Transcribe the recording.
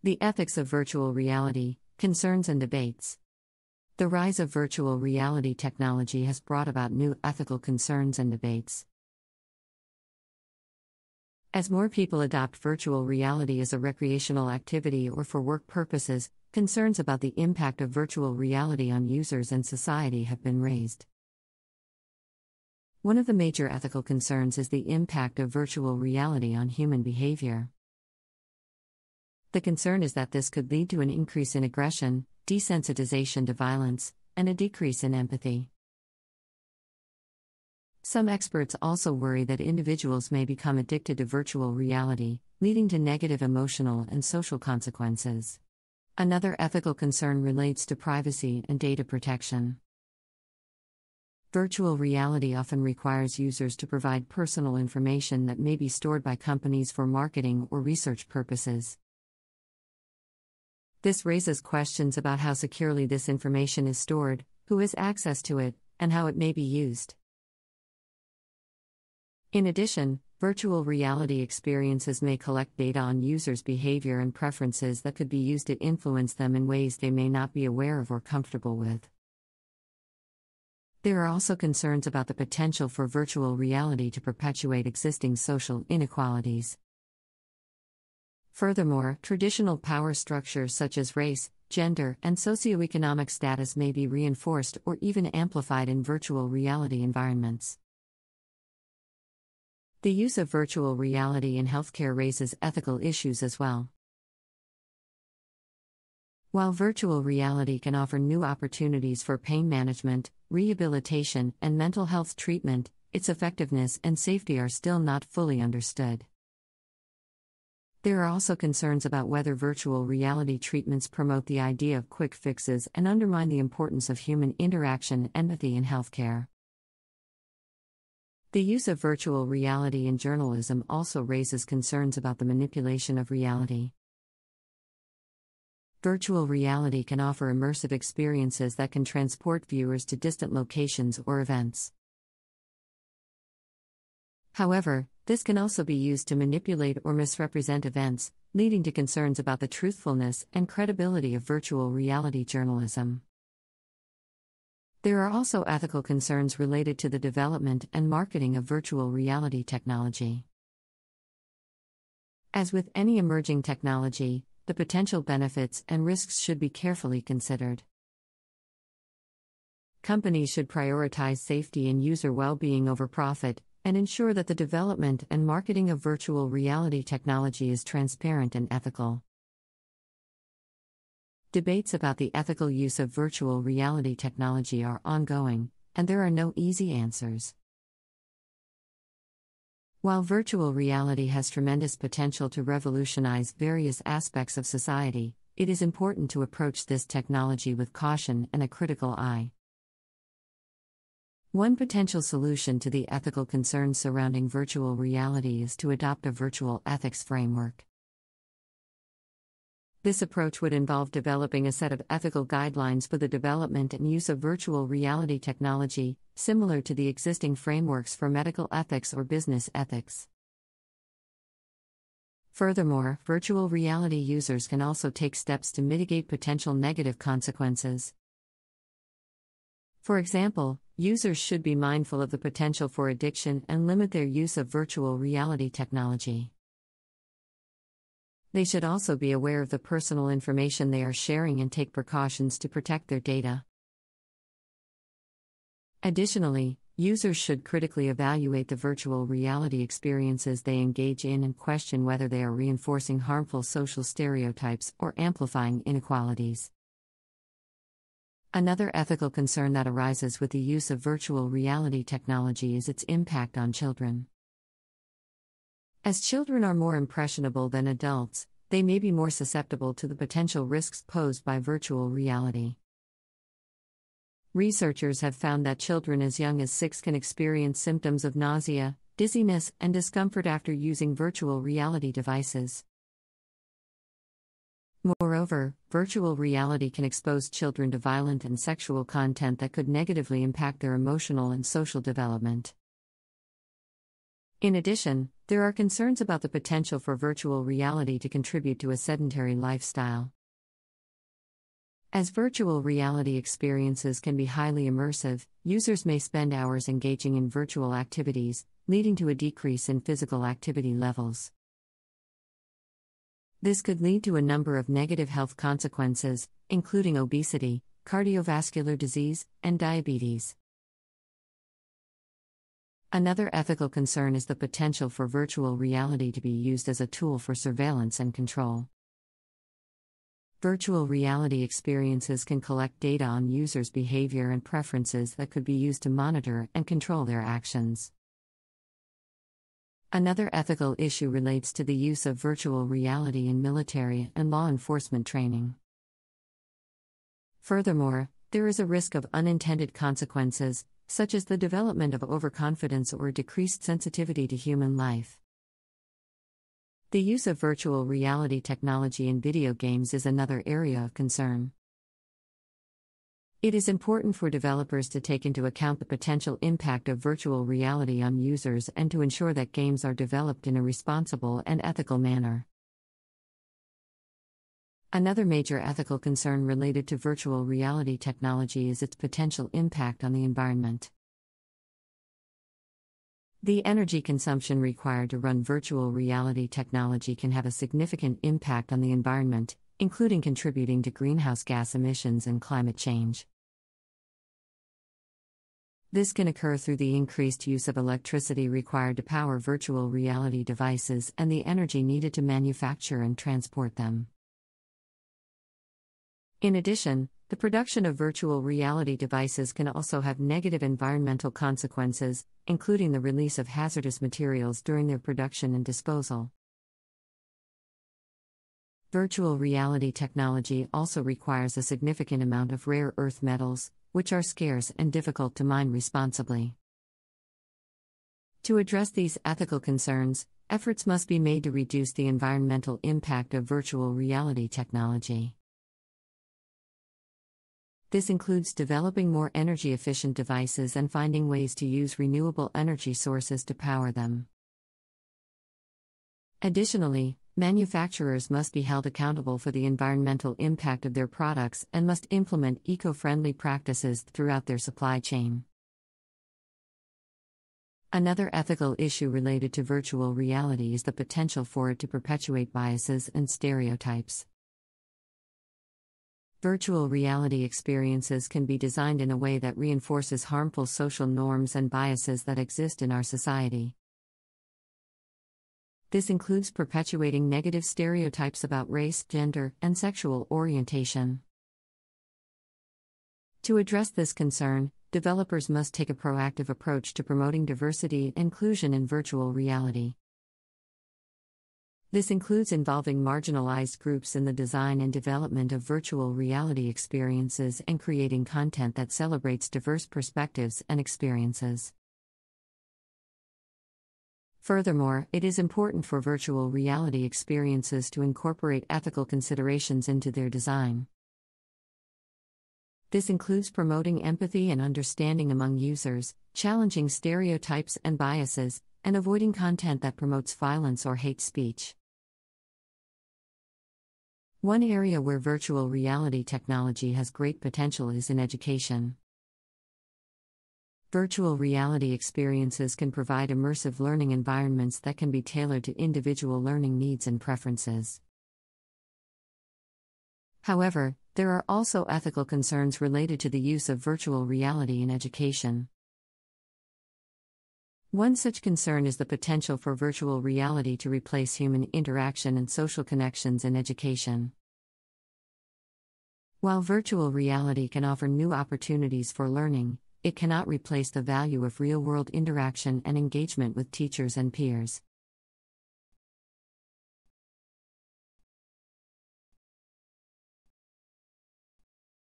The ethics of virtual reality, concerns and debates. The rise of virtual reality technology has brought about new ethical concerns and debates. As more people adopt virtual reality as a recreational activity or for work purposes, concerns about the impact of virtual reality on users and society have been raised. One of the major ethical concerns is the impact of virtual reality on human behavior. The concern is that this could lead to an increase in aggression, desensitization to violence, and a decrease in empathy. Some experts also worry that individuals may become addicted to virtual reality, leading to negative emotional and social consequences. Another ethical concern relates to privacy and data protection. Virtual reality often requires users to provide personal information that may be stored by companies for marketing or research purposes. This raises questions about how securely this information is stored, who has access to it, and how it may be used. In addition, virtual reality experiences may collect data on users' behavior and preferences that could be used to influence them in ways they may not be aware of or comfortable with. There are also concerns about the potential for virtual reality to perpetuate existing social inequalities. Furthermore, traditional power structures such as race, gender, and socioeconomic status may be reinforced or even amplified in virtual reality environments. The use of virtual reality in healthcare raises ethical issues as well. While virtual reality can offer new opportunities for pain management, rehabilitation, and mental health treatment, its effectiveness and safety are still not fully understood. There are also concerns about whether virtual reality treatments promote the idea of quick fixes and undermine the importance of human interaction and empathy in healthcare. The use of virtual reality in journalism also raises concerns about the manipulation of reality. Virtual reality can offer immersive experiences that can transport viewers to distant locations or events. However, this can also be used to manipulate or misrepresent events, leading to concerns about the truthfulness and credibility of virtual reality journalism. There are also ethical concerns related to the development and marketing of virtual reality technology. As with any emerging technology, the potential benefits and risks should be carefully considered. Companies should prioritize safety and user well-being over profit, and ensure that the development and marketing of virtual reality technology is transparent and ethical. Debates about the ethical use of virtual reality technology are ongoing, and there are no easy answers. While virtual reality has tremendous potential to revolutionize various aspects of society, it is important to approach this technology with caution and a critical eye. One potential solution to the ethical concerns surrounding virtual reality is to adopt a virtual ethics framework. This approach would involve developing a set of ethical guidelines for the development and use of virtual reality technology, similar to the existing frameworks for medical ethics or business ethics. Furthermore, virtual reality users can also take steps to mitigate potential negative consequences. For example, users should be mindful of the potential for addiction and limit their use of virtual reality technology. They should also be aware of the personal information they are sharing and take precautions to protect their data. Additionally, users should critically evaluate the virtual reality experiences they engage in and question whether they are reinforcing harmful social stereotypes or amplifying inequalities. Another ethical concern that arises with the use of virtual reality technology is its impact on children. As children are more impressionable than adults, they may be more susceptible to the potential risks posed by virtual reality. Researchers have found that children as young as 6 can experience symptoms of nausea, dizziness, and discomfort after using virtual reality devices. Moreover, virtual reality can expose children to violent and sexual content that could negatively impact their emotional and social development. In addition, there are concerns about the potential for virtual reality to contribute to a sedentary lifestyle. As virtual reality experiences can be highly immersive, users may spend hours engaging in virtual activities, leading to a decrease in physical activity levels. This could lead to a number of negative health consequences, including obesity, cardiovascular disease, and diabetes. Another ethical concern is the potential for virtual reality to be used as a tool for surveillance and control. Virtual reality experiences can collect data on users' behavior and preferences that could be used to monitor and control their actions. Another ethical issue relates to the use of virtual reality in military and law enforcement training. Furthermore, there is a risk of unintended consequences, such as the development of overconfidence or decreased sensitivity to human life. The use of virtual reality technology in video games is another area of concern. It is important for developers to take into account the potential impact of virtual reality on users and to ensure that games are developed in a responsible and ethical manner. Another major ethical concern related to virtual reality technology is its potential impact on the environment. The energy consumption required to run virtual reality technology can have a significant impact on the environment, including contributing to greenhouse gas emissions and climate change. This can occur through the increased use of electricity required to power virtual reality devices and the energy needed to manufacture and transport them. In addition, the production of virtual reality devices can also have negative environmental consequences, including the release of hazardous materials during their production and disposal. Virtual reality technology also requires a significant amount of rare earth metals, which are scarce and difficult to mine responsibly. To address these ethical concerns, efforts must be made to reduce the environmental impact of virtual reality technology. This includes developing more energy-efficient devices and finding ways to use renewable energy sources to power them. Additionally, manufacturers must be held accountable for the environmental impact of their products and must implement eco-friendly practices throughout their supply chain. Another ethical issue related to virtual reality is the potential for it to perpetuate biases and stereotypes. Virtual reality experiences can be designed in a way that reinforces harmful social norms and biases that exist in our society. This includes perpetuating negative stereotypes about race, gender, and sexual orientation. To address this concern, developers must take a proactive approach to promoting diversity and inclusion in virtual reality. This includes involving marginalized groups in the design and development of virtual reality experiences and creating content that celebrates diverse perspectives and experiences. Furthermore, it is important for virtual reality experiences to incorporate ethical considerations into their design. This includes promoting empathy and understanding among users, challenging stereotypes and biases, and avoiding content that promotes violence or hate speech. One area where virtual reality technology has great potential is in education. Virtual reality experiences can provide immersive learning environments that can be tailored to individual learning needs and preferences. However, there are also ethical concerns related to the use of virtual reality in education. One such concern is the potential for virtual reality to replace human interaction and social connections in education. While virtual reality can offer new opportunities for learning, it cannot replace the value of real-world interaction and engagement with teachers and peers.